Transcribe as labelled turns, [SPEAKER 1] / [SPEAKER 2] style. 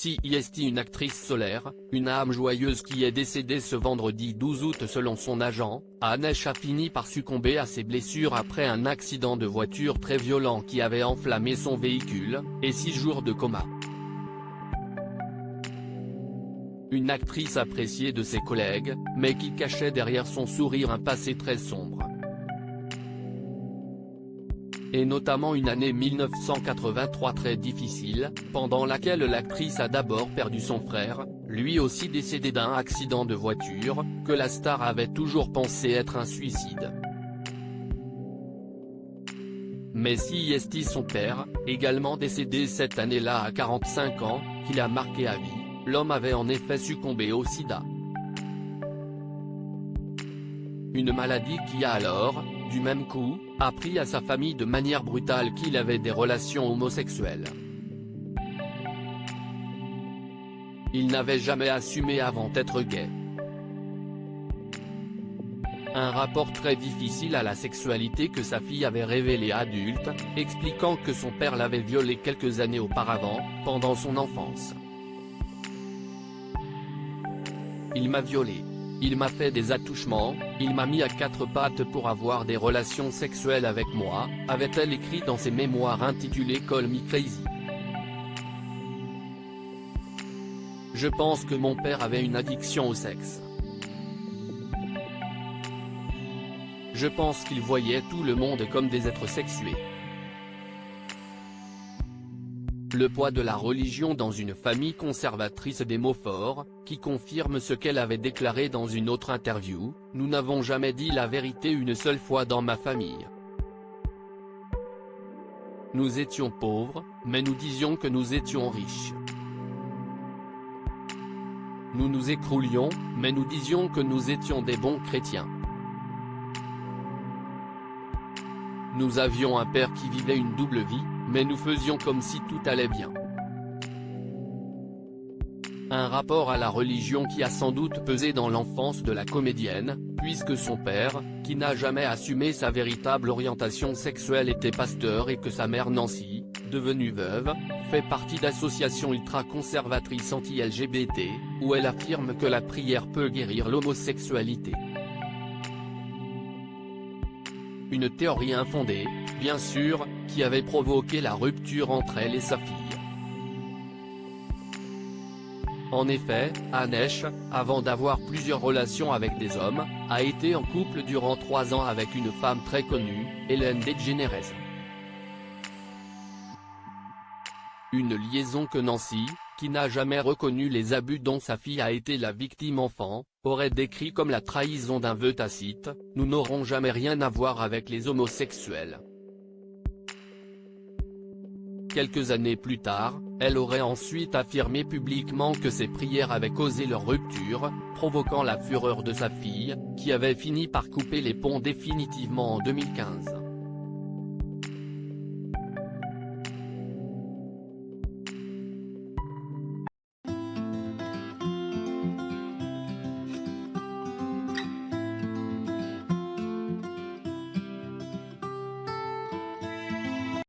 [SPEAKER 1] CIST, une actrice solaire, une âme joyeuse qui est décédée ce vendredi 12 août selon son agent, Anesh a fini par succomber à ses blessures après un accident de voiture très violent qui avait enflammé son véhicule, et 6 jours de coma. Une actrice appréciée de ses collègues, mais qui cachait derrière son sourire un passé très sombre. Et notamment une année 1983 très difficile, pendant laquelle l'actrice a d'abord perdu son frère, lui aussi décédé d'un accident de voiture, que la star avait toujours pensé être un suicide. Mais CIST, son père, également décédé cette année-là à 45 ans, qui l'a marqué à vie, l'homme avait en effet succombé au sida. Une maladie qui a alors, du même coup, appris à sa famille de manière brutale qu'il avait des relations homosexuelles. Il n'avait jamais assumé avant d'être gay. Un rapport très difficile à la sexualité que sa fille avait révélé adulte, expliquant que son père l'avait violée quelques années auparavant, pendant son enfance. Il m'a violée. Il m'a fait des attouchements, il m'a mis à 4 pattes pour avoir des relations sexuelles avec moi, avait-elle écrit dans ses mémoires intitulées Call Me Crazy. Je pense que mon père avait une addiction au sexe. Je pense qu'il voyait tout le monde comme des êtres sexués. Le poids de la religion dans une famille conservatrice, des mots forts, qui confirment ce qu'elle avait déclaré dans une autre interview, « Nous n'avons jamais dit la vérité une seule fois dans ma famille. Nous étions pauvres, mais nous disions que nous étions riches. Nous nous écroulions, mais nous disions que nous étions des bons chrétiens. Nous avions un père qui vivait une double vie, mais nous faisions comme si tout allait bien. » Un rapport à la religion qui a sans doute pesé dans l'enfance de la comédienne, puisque son père, qui n'a jamais assumé sa véritable orientation sexuelle, était pasteur et que sa mère Nancy, devenue veuve, fait partie d'associations ultra-conservatrices anti-LGBT, où elle affirme que la prière peut guérir l'homosexualité. Une théorie infondée, bien sûr, qui avait provoqué la rupture entre elle et sa fille. En effet, Anesh, avant d'avoir plusieurs relations avec des hommes, a été en couple durant 3 ans avec une femme très connue, Ellen DeGeneres. Une liaison que Nancy, qui n'a jamais reconnu les abus dont sa fille a été la victime enfant, aurait décrit comme la trahison d'un vœu tacite, « Nous n'aurons jamais rien à voir avec les homosexuels ». Quelques années plus tard, elle aurait ensuite affirmé publiquement que ses prières avaient causé leur rupture, provoquant la fureur de sa fille, qui avait fini par couper les ponts définitivement en 2015.